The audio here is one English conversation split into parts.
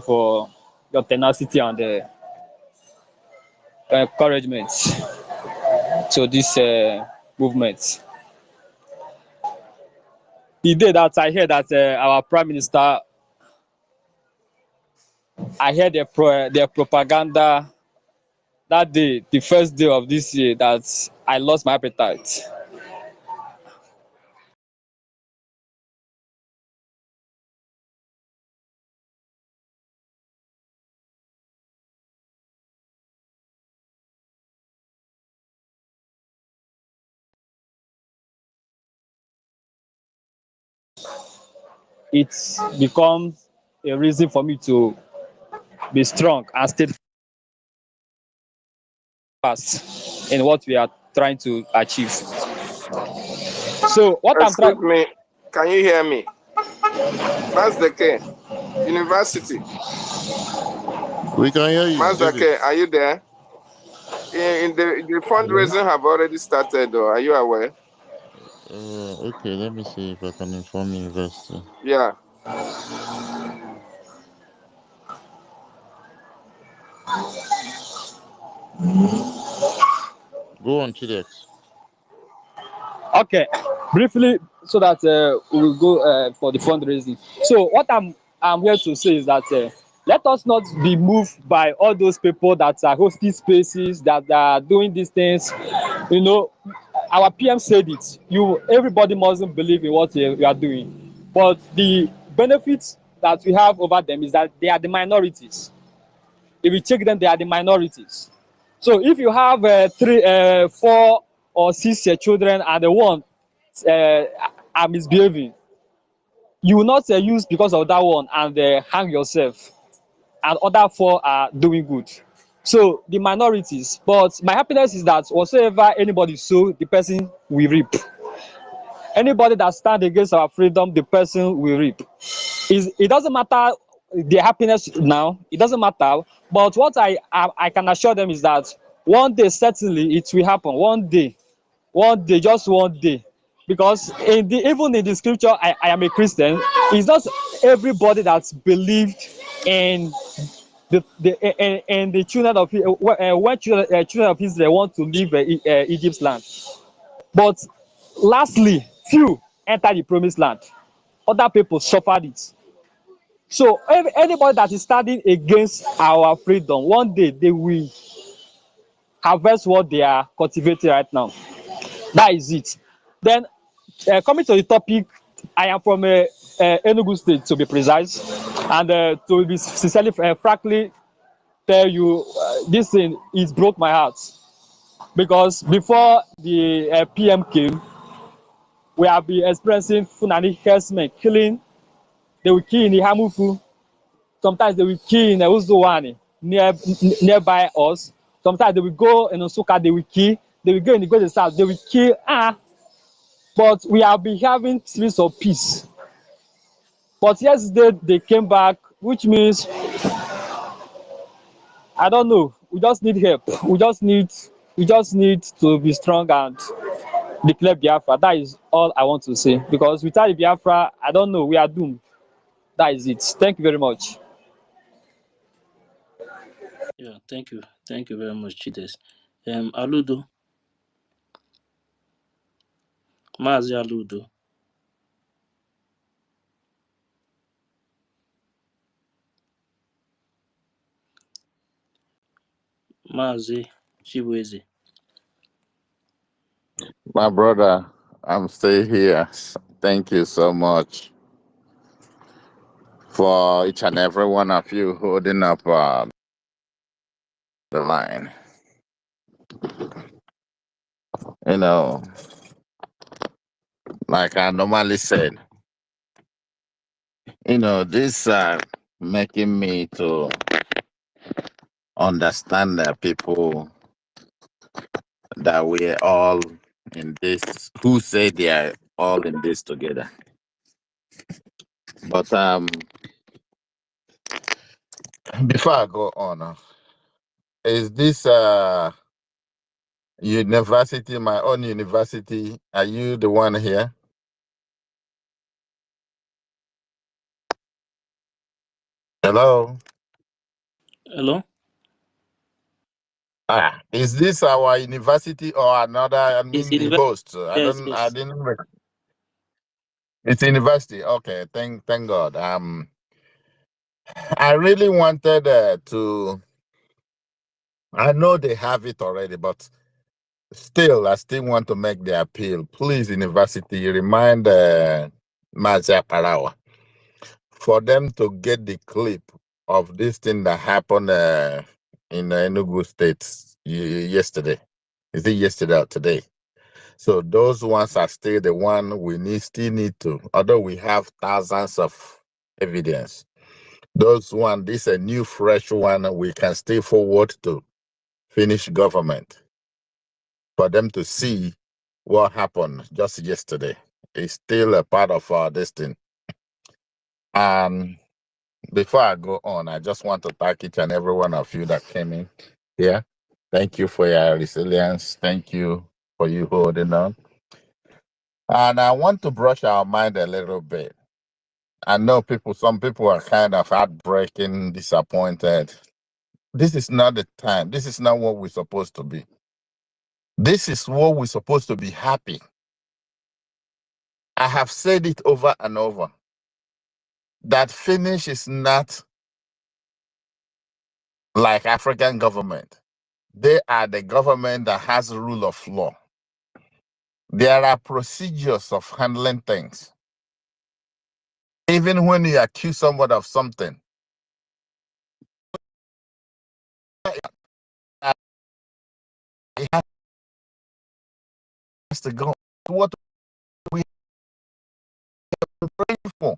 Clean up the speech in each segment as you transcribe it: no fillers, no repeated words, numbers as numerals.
for your tenacity and encouragement to this movement. The day that I heard that our prime minister, I heard their propaganda that day, the first day of this year, that I lost my appetite. It becomes a reason for me to be strong and steadfast in what we are trying to achieve. So what I'm trying. Excuse me, can you hear me? Mazdeke, University. We can hear you. Mazdeke, are you there? The fundraising have already started, though. Are you aware? Okay, let me see if I can inform University. Yeah. Go on, Chidex. Okay, briefly, so that we will go for the fundraising. So what I'm here to say is that let us not be moved by all those people that are hosting spaces, that are doing these things. You know, our PM said it. Everybody mustn't believe in what you are doing, but the benefits that we have over them is that they are the minorities. If you check them, they are the minorities. So if you have 4 or 6 children and the one are misbehaving, you will not use because of that one and hang yourself, and other 4 are doing good. So the minorities, but my happiness is that whatsoever anybody sow, the person will reap. Anybody that stand against our freedom, the person will reap. It doesn't matter their happiness now, it doesn't matter, but what I can assure them is that one day certainly it will happen. One day, just one day. Because even in the scripture, I am a Christian. It's not everybody that's believed in the children of when children of Israel want to leave Egypt's land. But lastly, few enter the promised land. Other people suffered it. So anybody that is standing against our freedom, one day they will harvest what they are cultivating right now. That is it. Then coming to the topic, I am from Enugu State, to be precise, and to be sincerely, frankly, tell you, this thing, it broke my heart, because before the PM came, we have been experiencing Fulani herdsmen killing. They will kill in Ihamufu. Sometimes they will kill in Uzowani, nearby us. Sometimes they will go in Osuka, they will kill. They will go in the south, they will kill. But we have been having series of peace. But yesterday they came back, which means, I don't know, we just need help. We just need to be strong and declare Biafra. That is all I want to say. Because without the Biafra, I don't know, we are doomed. That is it. Thank you very much. Yeah, thank you. Thank you very much, Chides. Aludo. Mazi Aludo. Mazi Chibueze. My brother, I'm still here. Thank you so much for each and every one of you holding up the line. You know, like I normally said, this making me to understand that people, that we're all in this, who say they are all in this together. But before I go on, is this university, my own university? Are you the one here? Hello. Hello? Is this our university or another? I It's mean, the university. host. I Yes, I yes. didn't. It's university. Okay. Thank God. I really wanted to. I know they have it already, but still, I still want to make the appeal. Please, university, remind Mazia Parawa for them to get the clip of this thing that happened in Enugu State yesterday. Is it yesterday or today? So those ones are still the one we still need to, although we have thousands of evidence. Those one, this a new fresh one we can still forward to Finnish government for them to see what happened just yesterday. It's still a part of this thing. And before I go on, I just want to thank each and every one of you that came in here. Thank you for your resilience. Thank you for you holding on. And I want to brush our mind a little bit. I know some people are kind of heartbreaking, disappointed. This is not the time. This is not what we're supposed to be. This is what we're supposed to be happy. I have said it over and over that Finnish is not like African government. They are the government that has the rule of law. There are procedures of handling things. Even when you accuse someone of something, it has to go. What we pray for.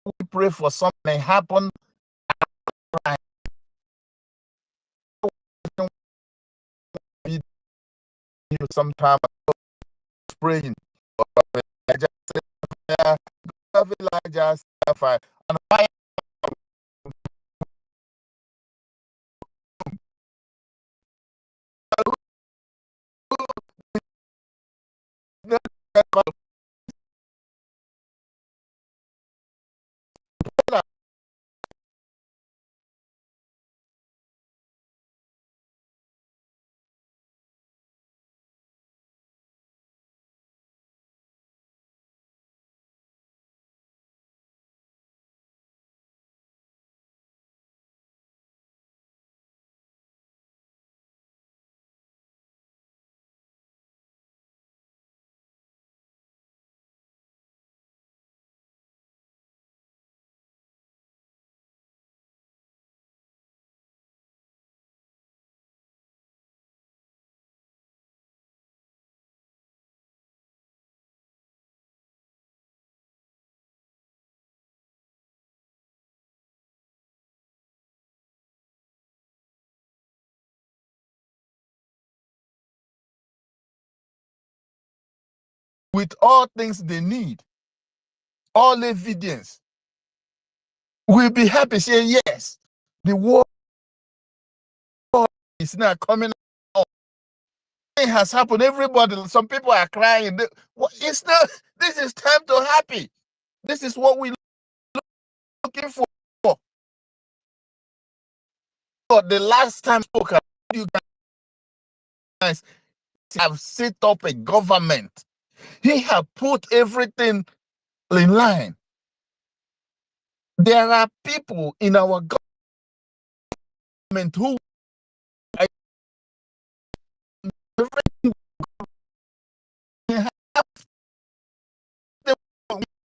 We pray for something happen. Sometimes praying. And why with all things they need, all evidence, we'll be happy saying yes, the war is now coming out. It has happened. Everybody, some people are crying. It's not, this is time to happy. This is what we're looking for. The last time I spoke, you guys have set up a government. He have put everything in line. There are people in our government who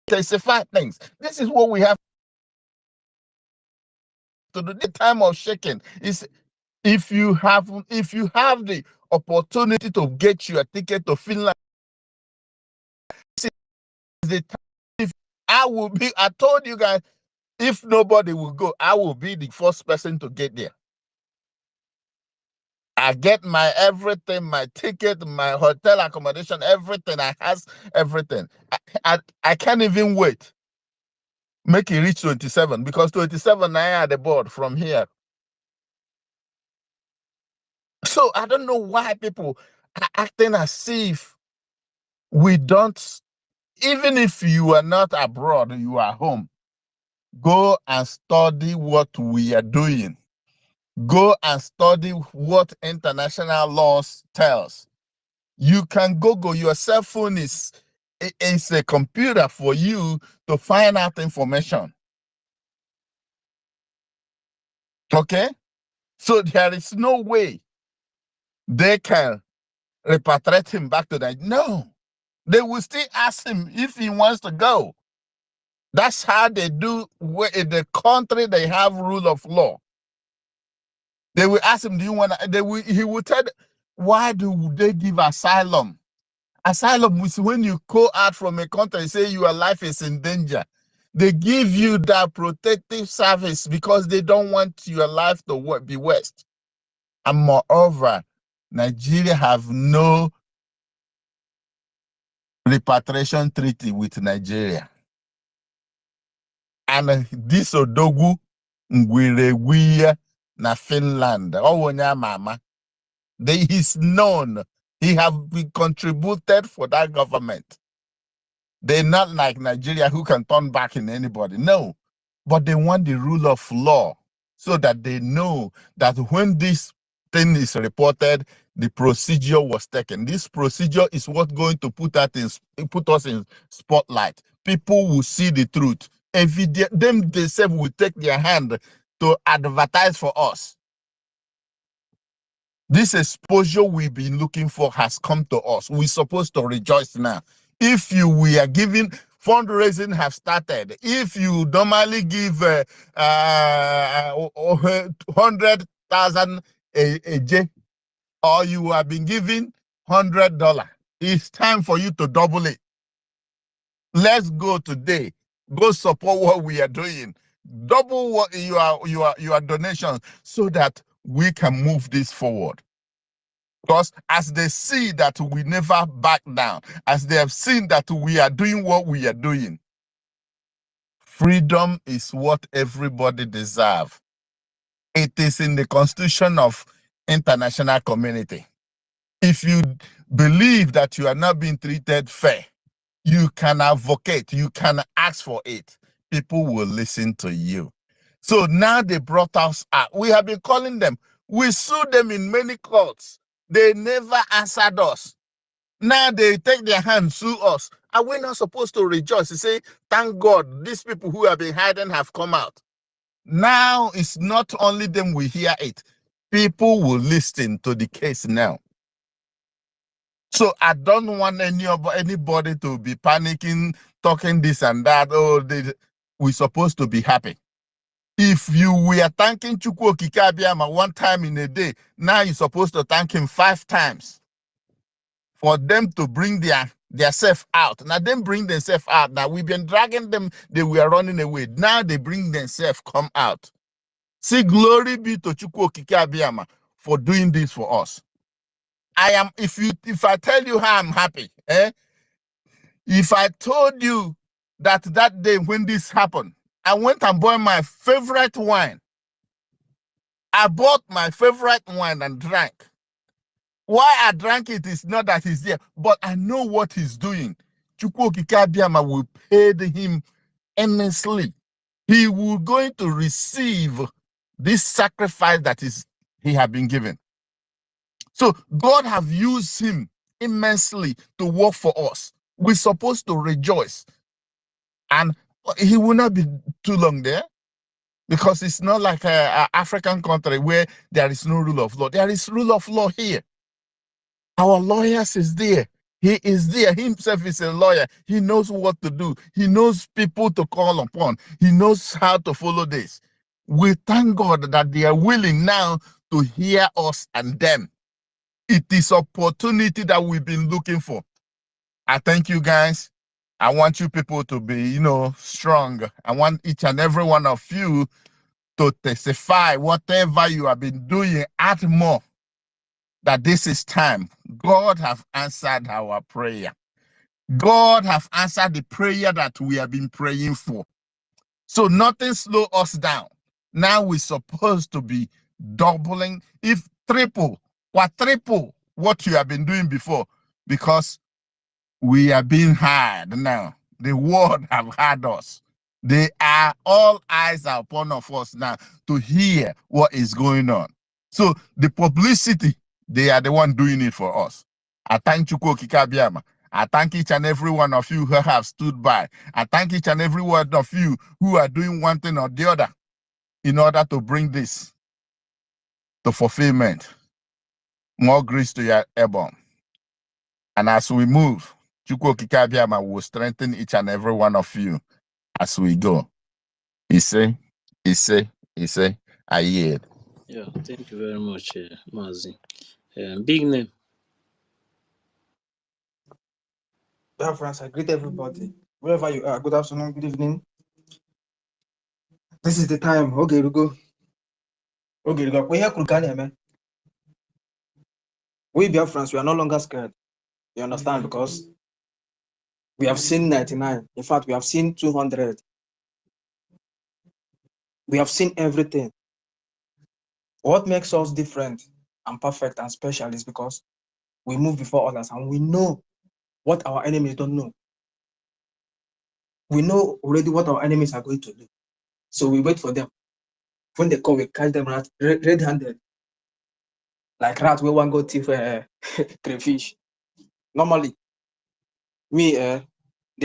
testify things. This is what we have to do. The time of shaking is if you have the opportunity to get your ticket to Finland. This is the time. If I told you guys, if nobody will go, I will be the first person to get there. I get my everything, my ticket, my hotel accommodation, everything. I has everything. I can't even wait. Make it reach 27 because 27 I at the board from here. So I don't know why people are acting as if we don't Even if you are not abroad, you are home, go and study what we are doing. Go and study what international laws tells. You can Google. Your cell phone is a computer for you to find out information. Okay? So there is no way they can repatriate him back to that. No. They will still ask him if he wants to go. That's how they do. Where in the country they have rule of law. They will ask him, do you want to? He will tell them, why do they give asylum? Asylum is when you go out from a country and say your life is in danger. They give you that protective service because they don't want your life to be waste. And moreover, Nigeria have no repatriation treaty with Nigeria. And this Odogu Ngwirewiya na Finland. Mama. He's known. He have been contributed for that government. They're not like Nigeria who can turn back in anybody. No. But they want the rule of law so that they know that when this thing is reported, the procedure was taken. This procedure is what's going to put us in spotlight. People will see the truth. Them themselves will take their hand to advertise for us. This exposure we've been looking for has come to us. We're supposed to rejoice now. If we are giving, fundraising have started. If you normally give 100,000 a day, or you have been giving $100, it's time for you to double it. Let's go today. Go support what we are doing. Double what your donations so that we can move this forward. Because as they see that we never back down, as they have seen that we are doing what we are doing, freedom is what everybody deserves. It is in the constitution of international community. If you believe that you are not being treated fair, you can advocate, you can ask for it. People will listen to you. So now they brought us out. We have been calling them. We sued them in many courts. They never answered us. Now they take their hand, sue us. Are we not supposed to rejoice and say, thank God, these people who have been hiding have come out? Now it's not only them we hear it. People will listen to the case now. So I don't want anybody to be panicking, talking this and that. Oh, we're supposed to be happy. If you were thanking Chukwu Okike-Abiyama one time in a day, now you're supposed to thank him 5 times for them to bring their self out. Now them bring themselves out. Now we've been dragging them, they were running away. Now they bring themselves come out. See, glory be to Chukwu Okike-Abiyama for doing this for us. If I tell you how I'm happy, if I told you that day when this happened, I went and bought my favorite wine. I bought my favorite wine and drank. Why I drank it is not that he's there, but I know what he's doing. Chukwu Okike-Abiyama will pay him endlessly. He will going to receive this sacrifice that he has been given. So God have used him immensely to work for us. We're supposed to rejoice. And he will not be too long there because it's not like an African country where there is no rule of law. There is rule of law here. Our lawyers is there. He is there. He himself is a lawyer. He knows what to do. He knows people to call upon. He knows how to follow this. We thank God that they are willing now to hear us and them. It is opportunity that we've been looking for. I thank you guys. I want you people to be, strong. I want each and every one of you to testify whatever you have been doing, add more. That this is time. God have answered our prayer. God have answered the prayer that we have been praying for. So nothing slow us down. Now we're supposed to be doubling, if triple, quadruple what you have been doing before, because We are being had now. The world have had us. They are all eyes are upon of us now to hear what is going on. So the publicity, they are the one doing it for us. I thank you, Ikokikabiama. I thank each and every one of you who have stood by. I thank each and every one of you who are doing one thing or the other in order to bring this to fulfillment. More grace to your airborne. And as we move, Chukwokikabiama will strengthen each and every one of you as we go. He say, I yield. Yeah, thank you very much, Mazi. Big name. Biafrans, I greet everybody. Wherever you are, good afternoon, good evening. This is the time. Okay, we go. Okay, we go. We here, Kulkani, man. We Biafrans, we are no longer scared. You understand? Because we have seen 99. In fact, we have seen 200. We have seen everything. What makes us different and perfect and special is because we move before others and we know what our enemies don't know. We know already what our enemies are going to do. So we wait for them. When they come, we catch them red-handed. Like rat, we want to go thief crayfish. Normally, they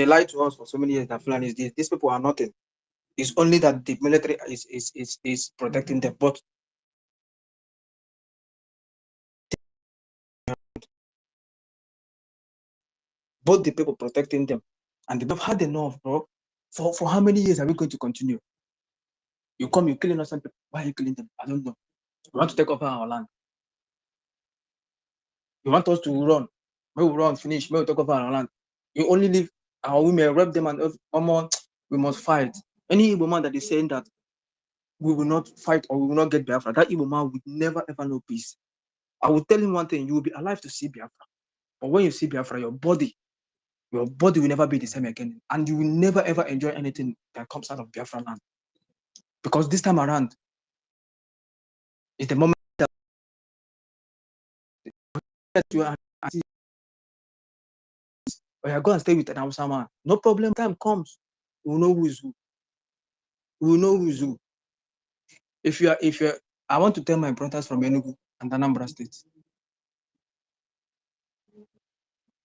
lied to us for so many years that Fulani is this. These people are nothing. It's only that the military is protecting them. But both the people protecting them and they've had enough, bro. For how many years are we going to continue? You come, you're killing innocent people. Why are you killing them? I don't know. You want to take over our land. You want us to run. We will run, finish. We will take over our land. You only leave our women, rape them, and we must fight. Any Igbo man that is saying that we will not fight or we will not get Biafra, that Igbo man would never ever know peace. I will tell him one thing: you will be alive to see Biafra. But when you see Biafra, your body will never be the same again, and you will never ever enjoy anything that comes out of Biafra land. Because this time around, it's the moment that you are. Or you go and stay with an Hausa man. No problem. Time comes, we will know who is who. We will know who is who. If you're, I want to tell my brothers from Enugu and Anambra State,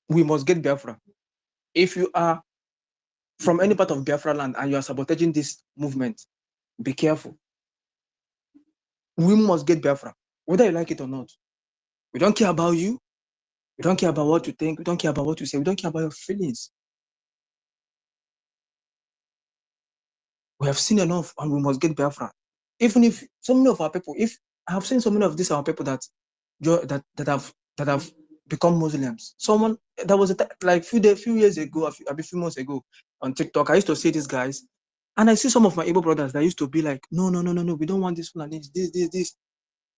we must get Biafra. If you are from any part of Biafra land and you are sabotaging this movement, be careful. We must get Biafra, whether you like it or not. We don't care about you. We don't care about what you think. We don't care about what you say. We don't care about your feelings. We have seen enough and we must get Biafra. Even if so many of our people, if I have seen so many of these our people that have become Muslims. Someone that was like few years ago, a few months ago on TikTok, I used to see these guys, and I see some of my Igbo brothers that used to be like, no, we don't want this one, this.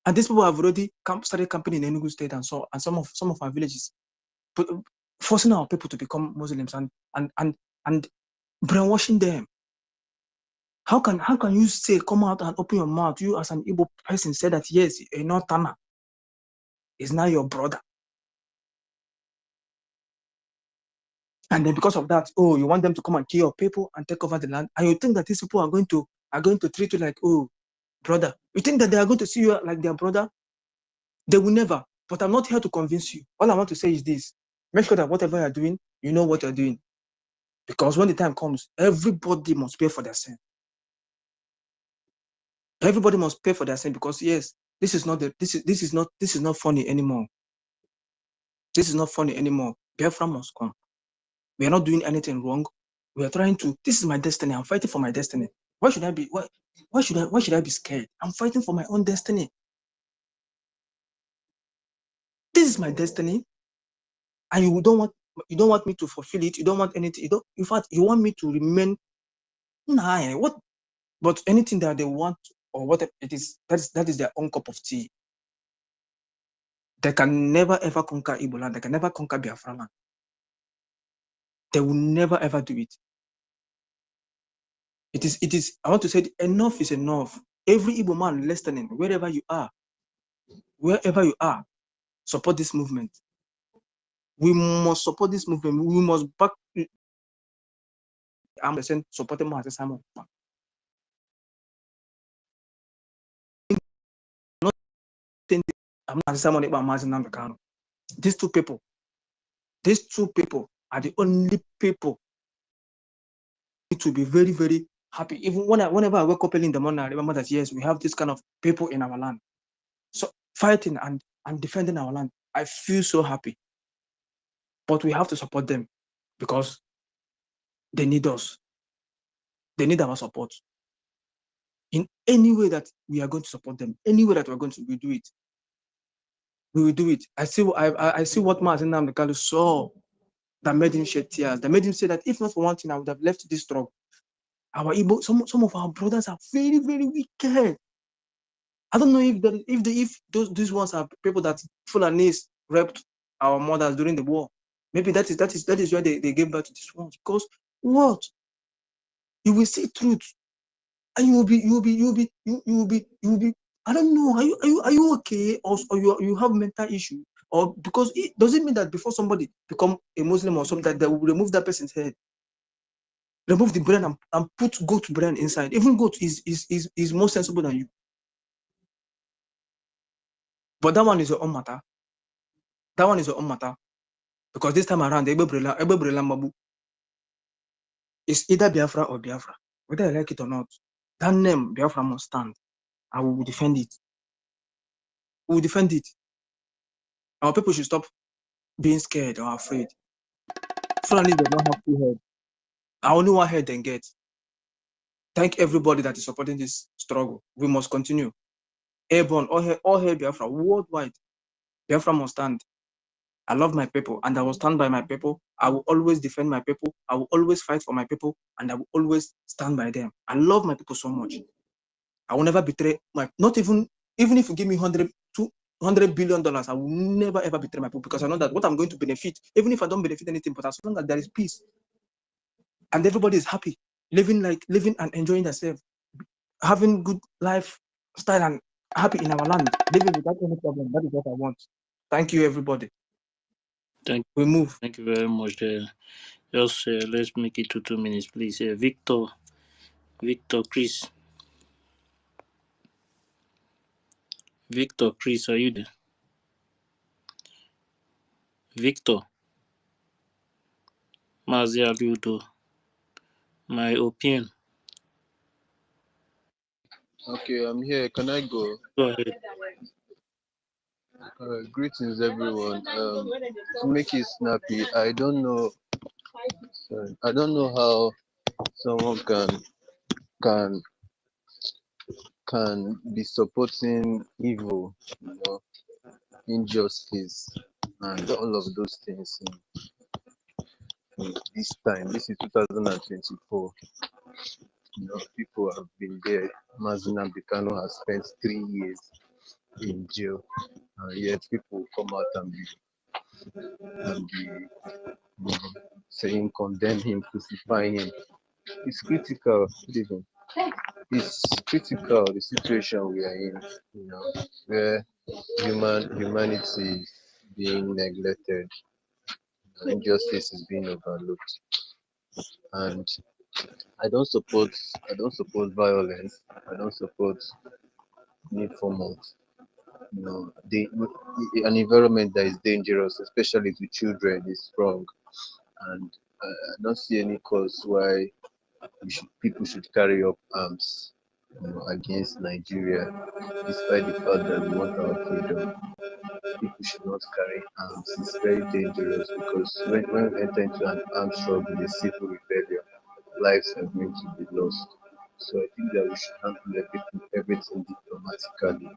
And these people have already started camping in Enugu State and some of our villages, forcing our people to become Muslims and brainwashing them. How can you say, come out and open your mouth, you as an Igbo person say that yes, you're not Tana, is now your brother, and then because of that, oh, you want them to come and kill your people and take over the land, and you think that these people are going to treat you like, oh, brother. You think that they are going to see you like their brother? They will never. But I'm not here to convince you. All I want to say is this: make sure that whatever you're doing, you know what you're doing, because when the time comes, everybody must pay for their sin. Everybody must pay for their sin, because yes, this is not funny anymore. This is not funny anymore. Biafra must come. We are not doing anything wrong. We are trying to. This is my destiny. I'm fighting for my destiny. Why should I be? Why should I be scared? I'm fighting for my own destiny. This is my destiny, and you don't want me to fulfill it. You don't want anything. In fact, you want me to remain. Nah, what? But anything that they want or whatever it is, that is their own cup of tea. They can never ever conquer Igbo land. They can never conquer Biafra land. They will never ever do it. It is. I want to say enough is enough. Every Igbo man listening, wherever you are, support this movement. We must support this movement. We must back. I'm supporting Mazi Simon. Not think I'm not Simon about Mazi Namdekano. These two people are the only people to be very, very happy. Even whenever I wake up early in the morning, I remember that yes, we have this kind of people in our land. So fighting and defending our land. I feel so happy. But we have to support them because they need us. They need our support. In any way that we are going to support them, any way that we're going to do it, we will do it. I see what Mazi Namdekano saw that made him shed tears. That made him say that if not for one thing, I would have left this struggle. Our Igbo, some of our brothers are very, very wicked. I don't know if these ones are people that Fulanis raped our mothers during the war. Maybe that is why they gave birth to these ones. Because what? You will see truth. And you will be I don't know. Are you okay? Or you have mental issue? Or because it doesn't mean that before somebody become a Muslim or something that they will remove that person's head. Remove the brain and put goat brain inside. Even goat is more sensible than you. But that one is your own matter. That one is your own matter. Because this time around, it's either Biafra or Biafra. Whether I like it or not, that name Biafra must stand. I will defend it. We will defend it. Our people should stop being scared or afraid. Fulani does not have two heads. I only one head then get. Thank everybody that is supporting this struggle. We must continue. Airborne, all hail Biafra, worldwide. Biafra must stand. I love my people and I will stand by my people. I will always defend my people. I will always fight for my people and I will always stand by them. I love my people so much. I will never betray not even if you give me $100 billion, I will never ever betray my people because I know that what I'm going to benefit, even if I don't benefit anything, but as long as there is peace and everybody is happy, living and enjoying themselves, having good lifestyle and happy in our land, living without any problem. That is what I want. Thank you, everybody. We move. Thank you very much. Just let's make it to 2 minutes, please. Victor, Chris. Victor, Chris, are you there? Victor, Mazi Aludo, my opinion. Okay, I'm here. Can I go? Go ahead. Greetings, everyone. To make it snappy, I don't know. Sorry, I don't know how someone can be supporting evil, injustice, and all of those things in this time. This is 2024. People have been there. Mazi Namdekano has spent 3 years in jail, and yet people come out and be saying condemn him, crucify him. It's critical, even. It's critical the situation we are in, where humanity is being neglected, injustice is being overlooked, and I don't support violence. I don't support any form of an environment that is dangerous, especially to children, is wrong, and I don't see any cause why people should carry up arms against Nigeria, despite the fact that we want our freedom. People should not carry arms. It's very dangerous because when we enter into an armed struggle, a civil rebellion, lives are going to be lost. So I think that we should handle everything diplomatically.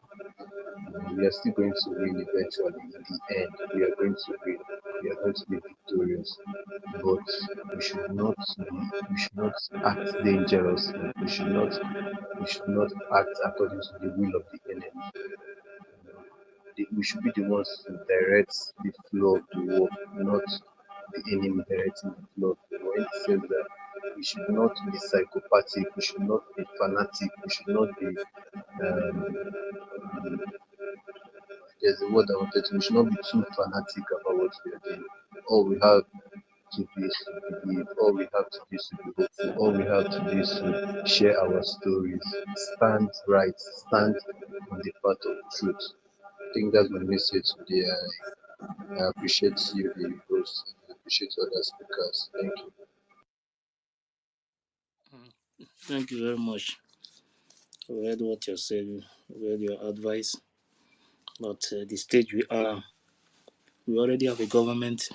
We are still going to win eventually. In the end, we are going to win. We are going to be victorious. But we should not act dangerously. We should not act according to the will of the enemy. We should be the ones to direct the flow of the war, not the enemy directing the flow of the war. It says that we should not be psychopathic, we should not be fanatic, we should not be there's a word I wanted to, we should not be too fanatic about what we are doing. all we have to do is to believe, all we have to do is to be hopeful, all we have to do is to share our stories, stand right, stand on the path of truth. I think that's my message today. I appreciate you, the host, and I appreciate other speakers. Thank you. Thank you very much. I read what you said, read your advice. But the stage we are, we already have a government.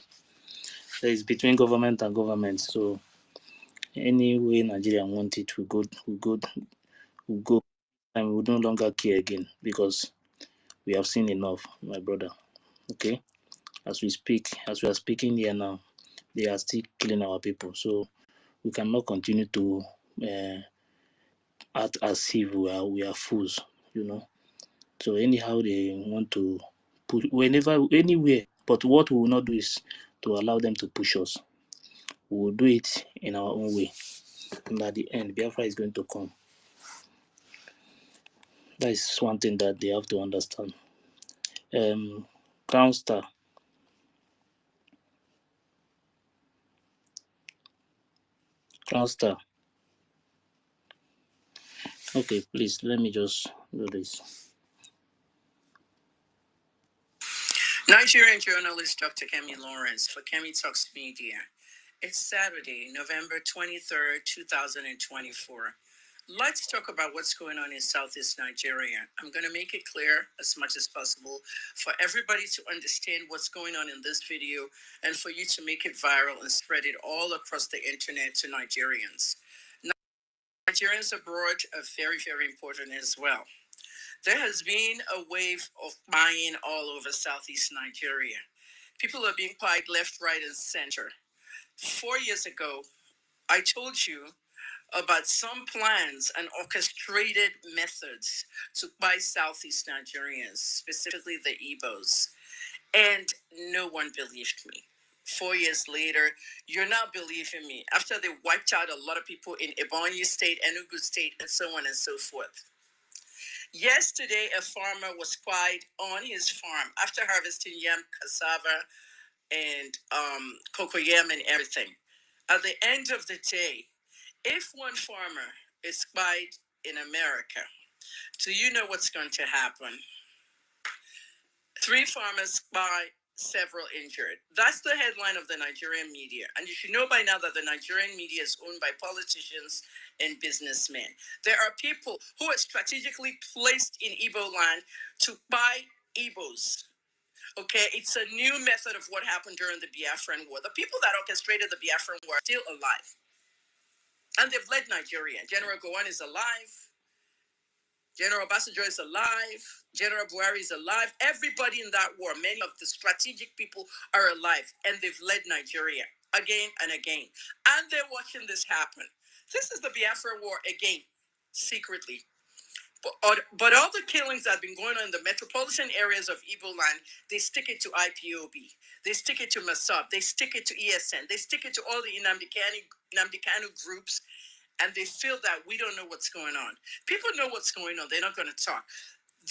There is between government and government. So any way Nigeria want it, we go, and we will no longer care again because we have seen enough, my brother. Okay, as we are speaking here now, they are still killing our people. So we cannot continue to act as if we are fools, you know. So anyhow they want to push whenever anywhere, but what we will not do is to allow them to push us. We will do it in our own way, and at the end, Biafra is going to come. That is one thing that they have to understand. Crown Star. Okay, please let me just do this. Nigerian journalist Dr. Kemi Lawrence for Kemi Talks Media. It's Saturday, November 23rd, 2024. Let's talk about what's going on in Southeast Nigeria. I'm going to make it clear as much as possible for everybody to understand what's going on in this video and for you to make it viral and spread it all across the internet to Nigerians. Nigerians abroad are very, very important as well. There has been a wave of buying all over Southeast Nigeria. People are being bought left, right, and center. 4 years ago, I told you about some plans and orchestrated methods to buy Southeast Nigerians, specifically the Igbos, and no one believed me. 4 years later, you're not believing me. After they wiped out a lot of people in Ebonyi State, Enugu State, and so on and so forth. Yesterday, a farmer was quiet on his farm after harvesting yam, cassava, and cocoyam and everything. At the end of the day, if one farmer is quiet in America, do you know what's going to happen? 3 farmers by several injured. That's the headline of the Nigerian media. And you should know by now that the Nigerian media is owned by politicians and businessmen. There are people who are strategically placed in Igbo land to buy Igbos. Okay, it's a new method of what happened during the Biafran War. The people that orchestrated the Biafran War are still alive. And they've led Nigeria. General Gowon is alive. General Obasanjo is alive. General Buhari is alive. Everybody in that war, many of the strategic people are alive. And they've led Nigeria again and again. And they're watching this happen. This is the Biafra War again, secretly. But all the killings that have been going on in the metropolitan areas of Igbo land, they stick it to IPOB. They stick it to Masab. They stick it to ESN. They stick it to all the Nnamdi Kanu groups. And they feel that we don't know what's going on. People know what's going on. They're not going to talk.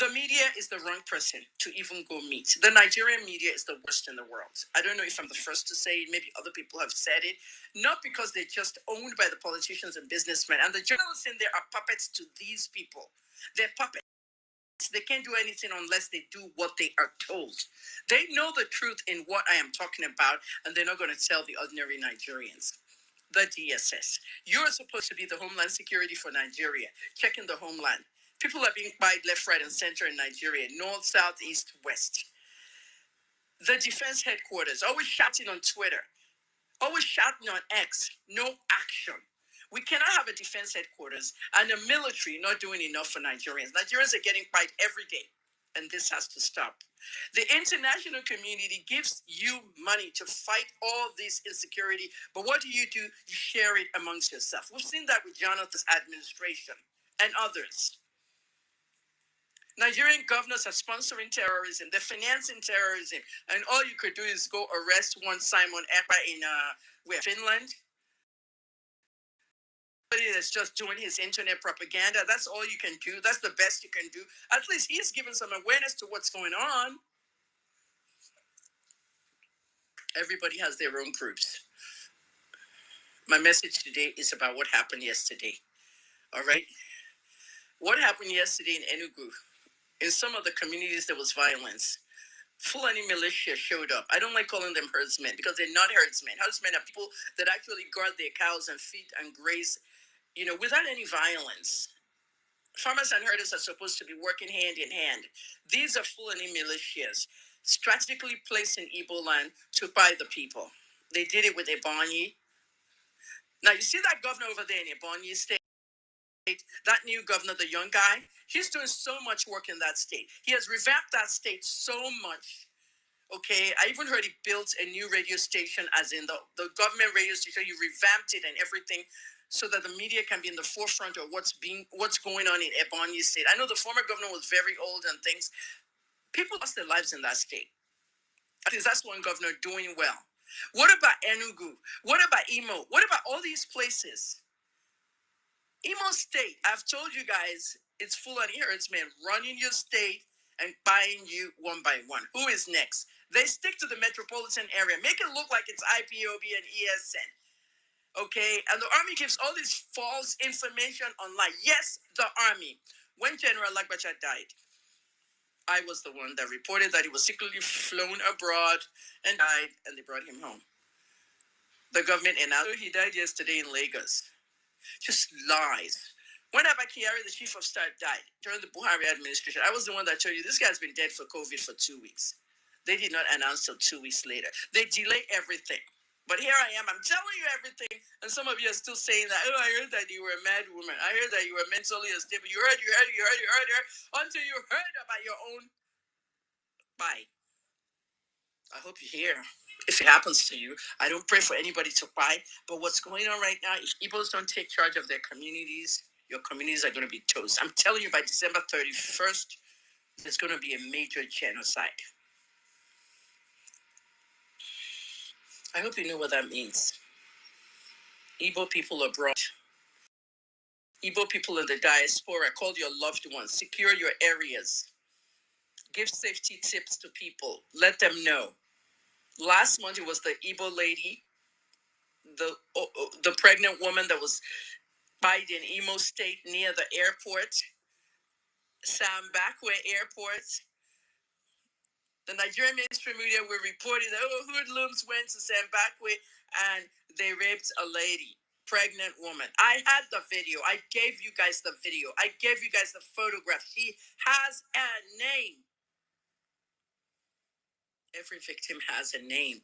The media is the wrong person to even go meet. The Nigerian media is the worst in the world. I don't know if I'm the first to say it. Maybe other people have said it. Not because they're just owned by the politicians and businessmen. And the journalists in there are puppets to these people. They're puppets. They can't do anything unless they do what they are told. They know the truth in what I am talking about, and they're not going to tell the ordinary Nigerians. The DSS. You're supposed to be the Homeland Security for Nigeria. Checking the homeland. People are being buyed left, right, and center in Nigeria. North, south, east, west. The defense headquarters. Always shouting on Twitter. Always shouting on X. No action. We cannot have a defense headquarters and a military not doing enough for Nigerians. Nigerians are getting bite every day. And this has to stop. The international community gives you money to fight all this insecurity, but what do? You share it amongst yourself. We've seen that with Jonathan's administration and others. Nigerian governors are sponsoring terrorism. They're financing terrorism. And all you could do is go arrest one Simon Ekpa in Finland. That's just doing his internet propaganda. That's all you can do. That's the best you can do. At least he's given some awareness to what's going on. Everybody has their own groups. My message today is about what happened yesterday. All right? What happened yesterday in Enugu? In some of the communities, there was violence. Fulani militia showed up. I don't like calling them herdsmen because they're not herdsmen. Herdsmen are people that actually guard their cows and feed and graze, without any violence. Farmers and herders are supposed to be working hand in hand. These are Fulani militias, strategically placed in Igbo land to buy the people. They did it with Ebonyi. Now, you see that governor over there in Ebonyi State? That new governor, the young guy, he's doing so much work in that state. He has revamped that state so much. Okay, I even heard he built a new radio station, as in the government radio station. He revamped it and everything, so that the media can be in the forefront of what's going on in Ebonyi State. I know the former governor was very old and things. People lost their lives in that state. I think that's one governor doing well. What about Enugu? What about Imo? What about all these places? Imo State, I've told you guys, it's full of herdsmen running your state and buying you one by one. Who is next? They stick to the metropolitan area. Make it look like it's IPOB and ESN. Okay? And the army gives all this false information online. Yes, the army. When General Lagbacha died, I was the one that reported that he was secretly flown abroad and died, and they brought him home. The government announced he died yesterday in Lagos. Just lies. When Abba Kyari, the chief of staff, died during the Buhari administration, I was the one that told you this guy's been dead for COVID for 2 weeks. They did not announce till 2 weeks later. They delay everything. But here I am, I'm telling you everything, and some of you are still saying that, I heard that you were a mad woman. I heard that you were mentally unstable. You heard, until you heard about your own. Bye. I hope you hear. If it happens to you, I don't pray for anybody to buy. But what's going on right now, if Igbos don't take charge of their communities, your communities are going to be toast. I'm telling you, by December 31st, there's going to be a major genocide. I hope you know what that means. Igbo people abroad, Igbo people in the diaspora, call your loved ones, secure your areas, give safety tips to people, let them know. Last month, it was the Igbo lady, the pregnant woman that was in Imo State near the airport, Sambakwe Airport. The Nigerian mainstream media were reporting that hoodlums went to Sambakwe and they raped a lady, pregnant woman. I had the video. I gave you guys the video. I gave you guys the photograph. She has a name. Every victim has a name.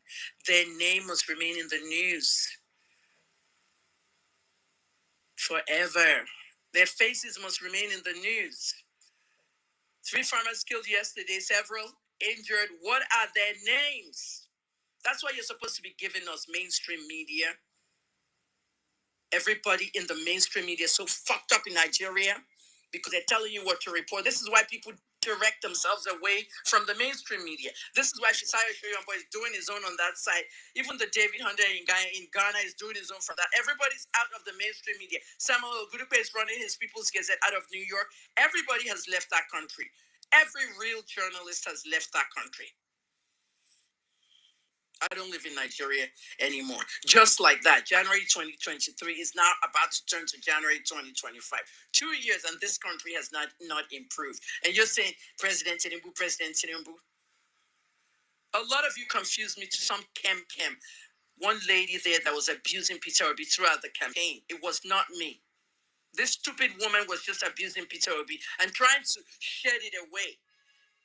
Their name must remain in the news forever. Their faces must remain in the news. 3 farmers killed yesterday, several injured. What are their names? That's why you're supposed to be giving us mainstream media. Everybody in the mainstream media is so fucked up in Nigeria because they're telling you what to report. This is why people direct themselves away from the mainstream media. This is why Fisayo Shoyombo is doing his own on that side. Even the David Hunter in Ghana is doing his own from that. Everybody's out of the mainstream media. Samuel Ogudupe is running his People's Gazette out of New York. Everybody has left that country. Every real journalist has left that country. I don't live in Nigeria anymore. Just like that, January 2023 is now about to turn to January 2025. 2 years and this country has not improved. And you're saying, President Tinubu. A lot of you confused me to some Kem. One lady there that was abusing Peter Obi throughout the campaign. It was not me. This stupid woman was just abusing Peter Obi and trying to shed it away,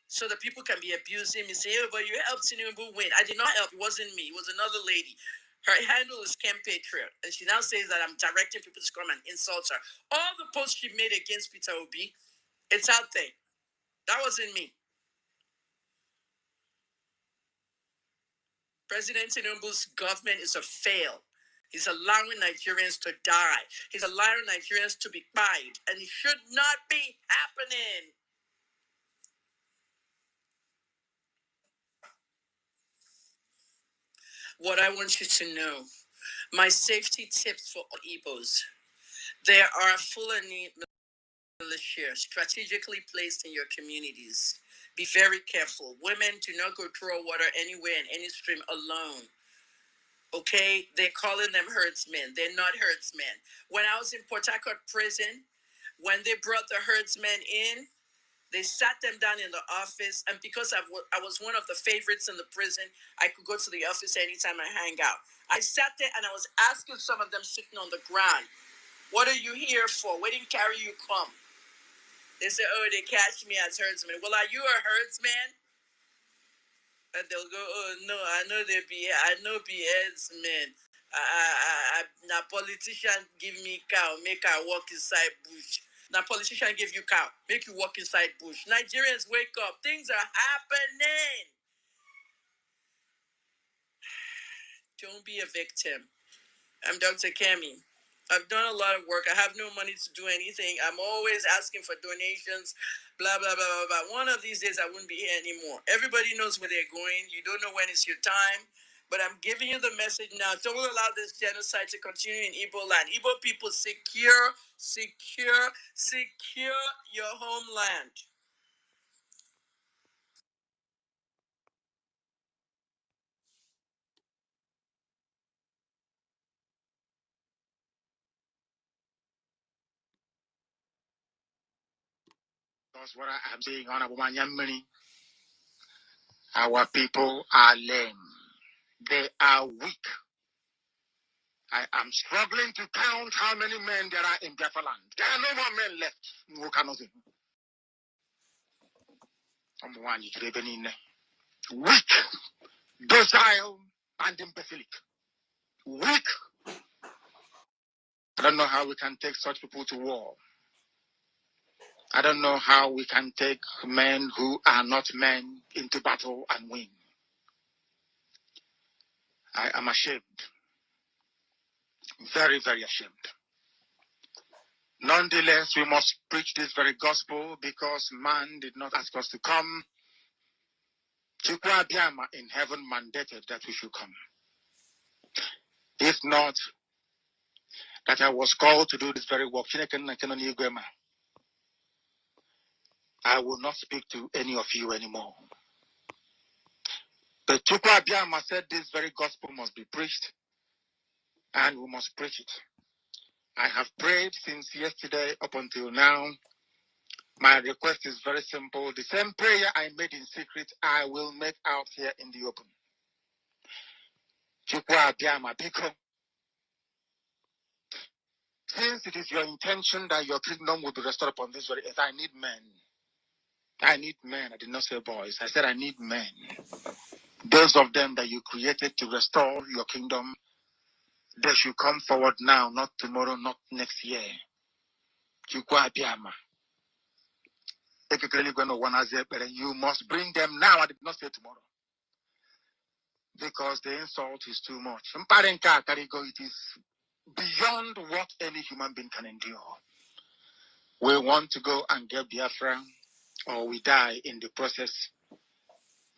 so that people can be abusing me, say, but you helped Tinubu win. I did not help. It wasn't me. It was another lady. Her handle is Kem Patriot. And she now says that I'm directing people to come and insult her. All the posts she made against Peter Obi, it's out there. That wasn't me. President Tinubu's government is a fail. He's allowing Nigerians to die. He's allowing Nigerians to be buyed. And it should not be happening. What I want you to know, my safety tips for all Igbos. There are Fulani militia strategically placed in your communities. Be very careful. Women do not go draw water anywhere in any stream alone. Okay? They're calling them herdsmen. They're not herdsmen. When I was in Port Harcourt prison, when they brought the herdsmen in, they sat them down in the office, and because I was one of the favorites in the prison, I could go to the office anytime I hang out. I sat there and I was asking some of them sitting on the ground, what are you here for? Where didn't carry you come? They said, oh, they catch me as herdsman. Well, are you a herdsman? And they'll go, oh, no, I know be herdsmen. Now politician give me cow, make I walk inside bush. Now politician give you cow, make you walk inside bush. Nigerians wake up. Things are happening. Don't be a victim. I'm Dr. Kemi. I've done a lot of work. I have no money to do anything. I'm always asking for donations, blah, blah, blah, blah, blah. One of these days, I wouldn't be here anymore. Everybody knows where they're going. You don't know when it's your time. But I'm giving you the message now. Don't allow this genocide to continue in Igbo land. Igbo people, secure your homeland. That's what I am saying, Honorable Manyamini. Our people are lame. They are weak. I am struggling to count how many men there are in Biafra land. There are no more men left. Weak, docile, and imbecilic. Weak. I don't know how we can take such people to war. I don't know how we can take men who are not men into battle and win. I am ashamed. Very, very ashamed. Nonetheless, we must preach this very gospel because man did not ask us to come. Chukwu Abiyama in heaven mandated that we should come. If not, that I was called to do this very work, I will not speak to any of you anymore. But Chukwu Abiyama said this very gospel must be preached, and we must preach it. I have prayed since yesterday up until now. My request is very simple. The same prayer I made in secret, I will make out here in the open. Chukwu Abiyama, because since it is your intention that your kingdom will be restored upon this very earth, I need men. I need men. I did not say boys. I said I need men. Those of them that you created to restore your kingdom, they should come forward now, not tomorrow, not next year. Chukwu Abiyama. You must bring them now. I did not say tomorrow. Because the insult is too much. It is beyond what any human being can endure. We want to go and get Biafra, or we die in the process,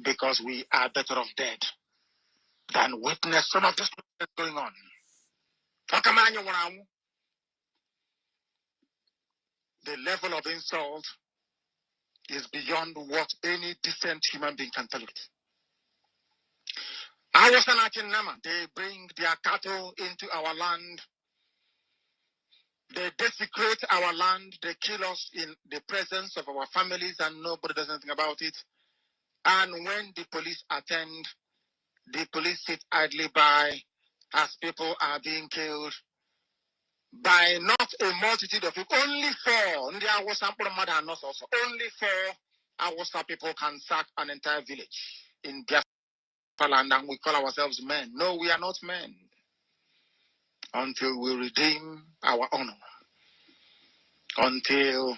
because we are better off dead than witness some of this going on. The level of insult is beyond what any decent human being can tolerate. They bring their cattle into our land. They desecrate our land. They kill us in the presence of our families, and nobody does anything about it. And when the police attend, the police sit idly by as people are being killed by not a multitude of people. Only four. Only four Awasa people can sack an entire village in Biafra land, and we call ourselves men. No, we are not men. Until we redeem our honor. Until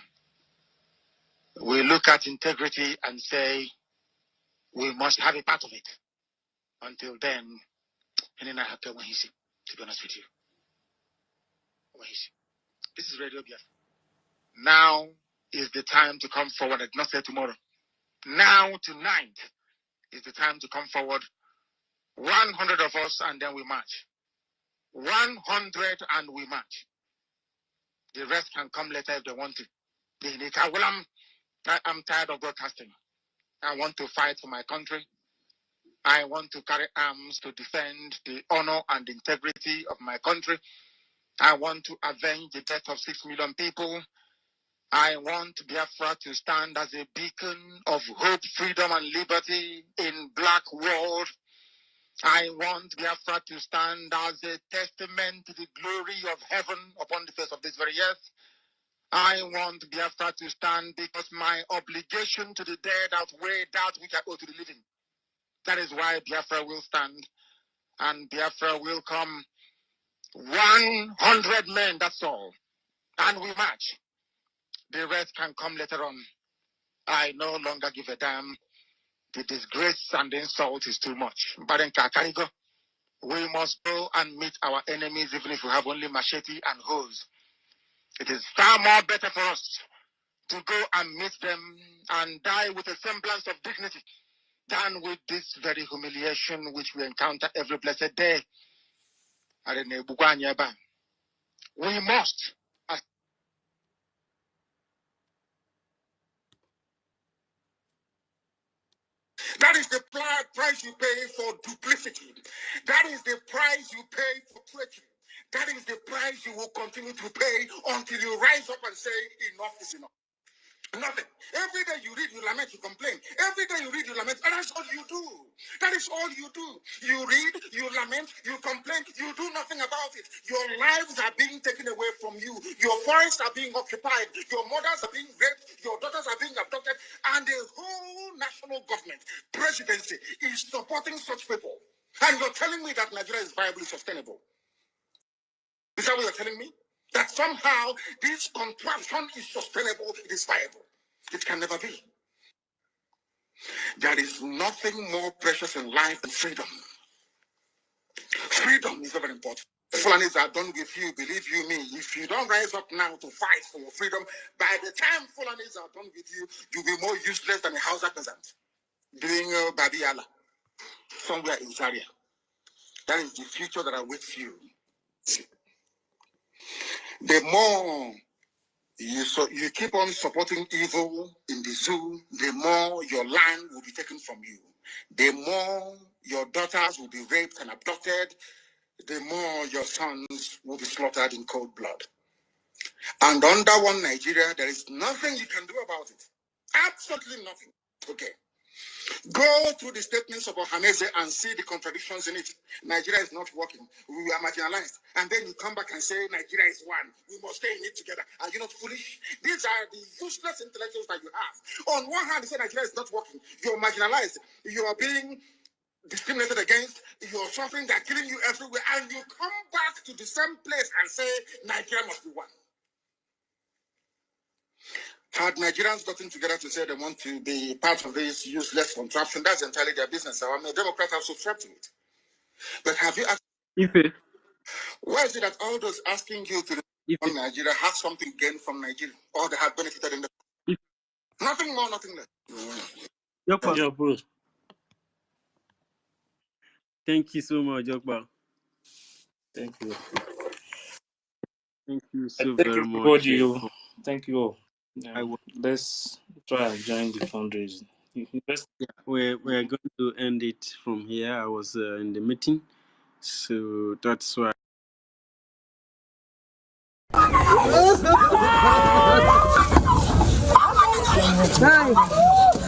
we look at integrity and say we must have a part of it. Until then, to be honest with you. This is Radio Biafra. Now is the time to come forward. I did not say tomorrow. Now, tonight, is the time to come forward. 100 of us, and then we march. 100 and we march. The rest can come later if they want to. I'm tired of broadcasting. I want to fight for my country. I want to carry arms to defend the honor and integrity of my country. I want to avenge the death of 6 million people. I want Biafra to stand as a beacon of hope, freedom, and liberty in black world. I want Biafra to stand as a testament to the glory of heaven upon the face of this very earth. I want Biafra to stand because my obligation to the dead outweigh that which I owe to the living. That is why Biafra will stand, and Biafra will come. 100 men, that's all. And we march. The rest can come later on. I no longer give a damn. The disgrace and the insult is too much. But in Kakaigo, we must go and meet our enemies even if we have only machete and hose. It is far more better for us to go and meet them and die with a semblance of dignity than with this very humiliation which we encounter every blessed day. We must. That is the price you pay for duplicity. That is the price you pay for treachery. That is the price you will continue to pay until you rise up and say, enough is enough. Nothing. Every day you read, you lament, you complain. Every day you read, you lament, and that's all you do. That is all you do. You read, you lament, you complain, you do nothing about it. Your lives are being taken away from you. Your forests are being occupied. Your mothers are being raped. Your daughters are being abducted. And the whole national government, presidency, is supporting such people. And you're telling me that Nigeria is viably sustainable. Is that what you're telling me? That somehow this contraption is sustainable, it is viable. It can never be. There is nothing more precious in life than freedom. Freedom is very important. Fulanis are done with you, believe you me. If you don't rise up now to fight for your freedom, by the time Fulanis are done with you, you'll be more useless than a Hausa peasant doing Babi Allah somewhere in Zaria. That is the future that awaits you. The more you keep on supporting evil in the zoo, the more your land will be taken from you. The more your daughters will be raped and abducted, the more your sons will be slaughtered in cold blood. And under one Nigeria, there is nothing you can do about it. Absolutely nothing. Okay. Go through the statements of Ohaneze and see the contradictions in it. Nigeria is not working. We are marginalized. And then you come back and say Nigeria is one. We must stay in it together. Are you not foolish? These are the useless intellectuals that you have. On one hand, you say Nigeria is not working. You're marginalized. You are being discriminated against. You're suffering. They're killing you everywhere. And you come back to the same place and say Nigeria must be one. Had Nigerians gotten together to say they want to be part of this useless contraption, that's entirely their business. I'm a Democrat, I've subscribed to it. But have you asked, why is it that all those asking you to on Nigeria have something gained from Nigeria, or they have benefited in the nothing more, nothing less? Yeah, bro. Thank you so much, Jokba. Thank you. Thank you so Thank very you, much. Brgie. Thank you all. I will. Let's try and join the fundraising. Yeah, we're going to end it from here. I was in the meeting, so that's why.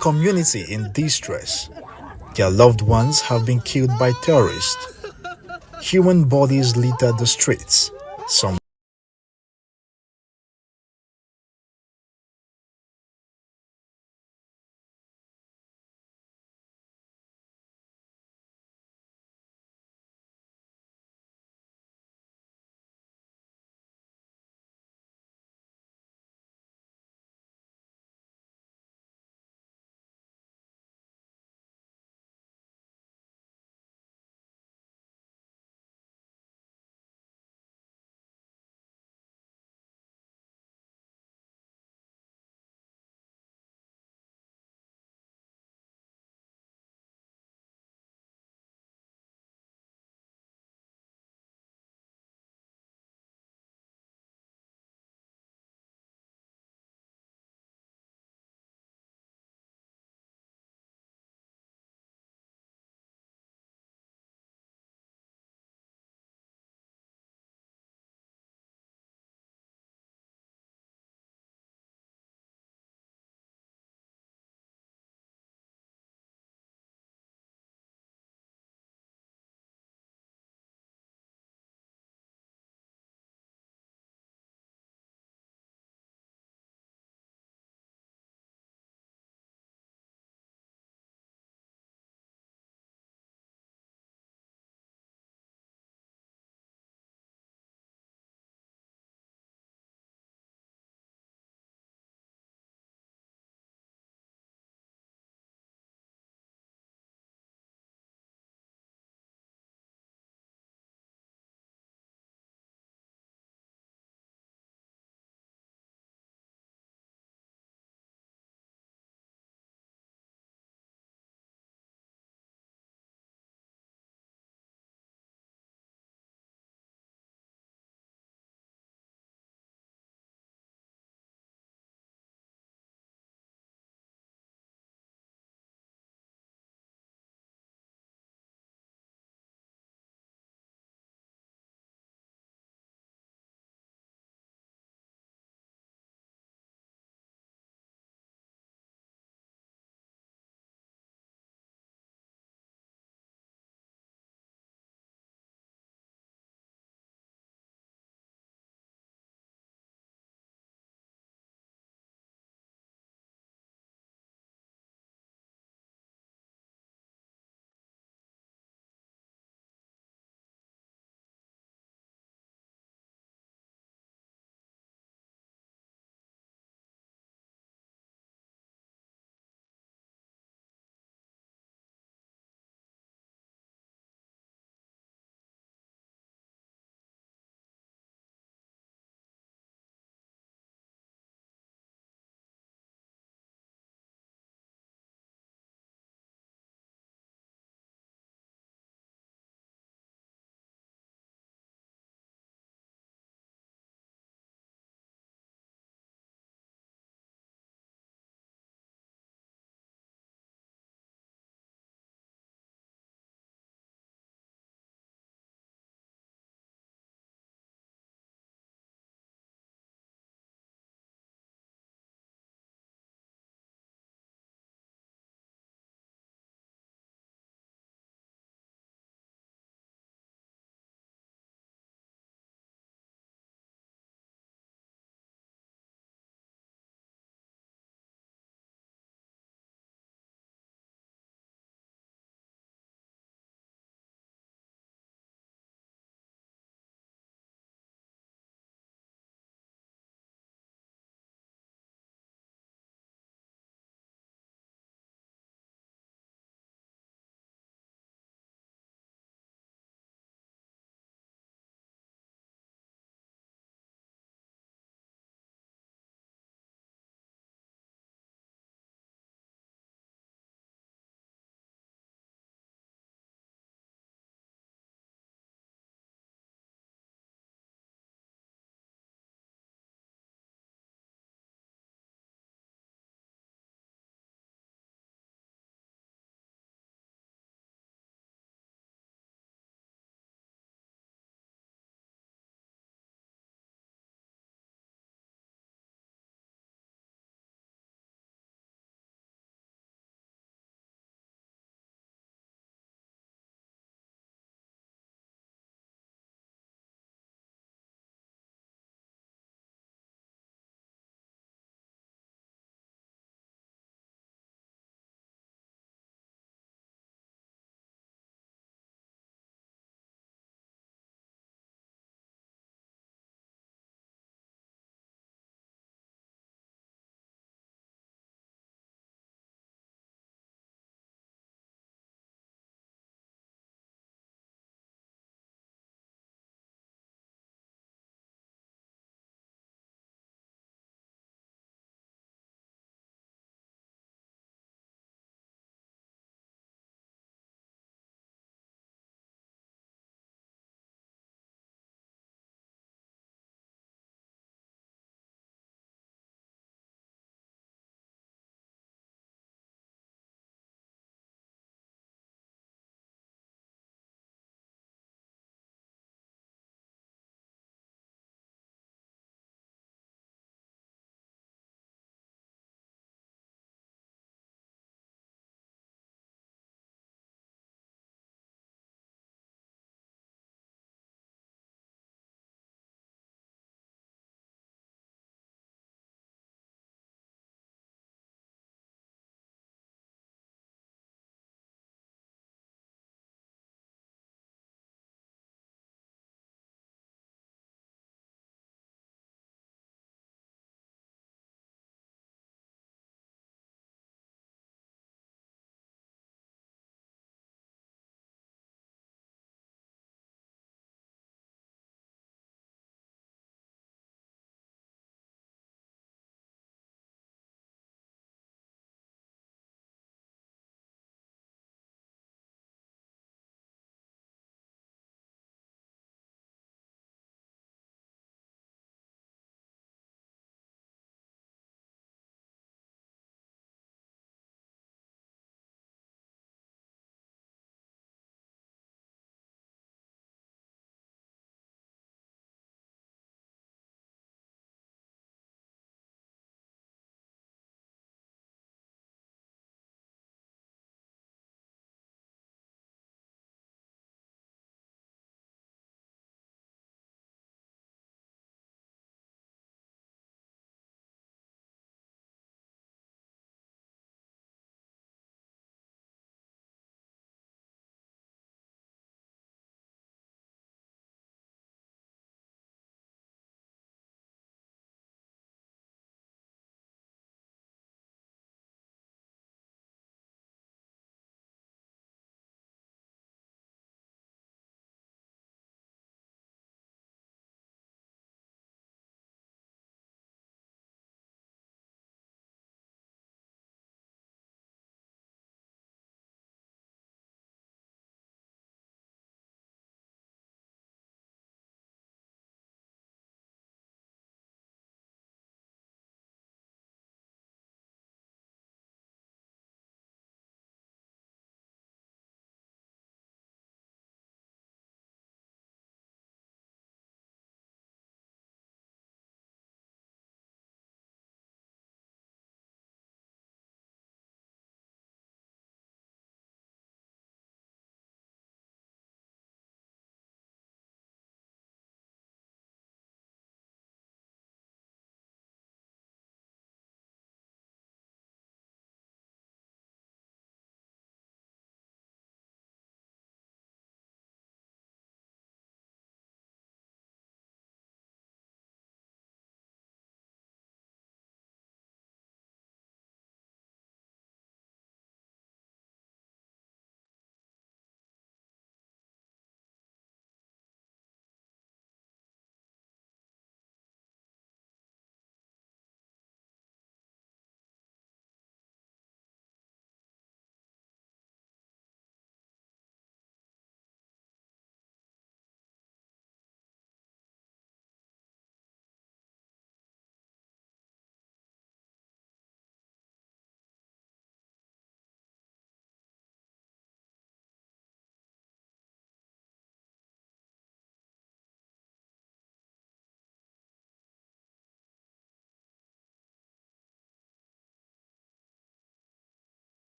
Community in distress. Their loved ones have been killed by terrorists. Human bodies litter the streets. Some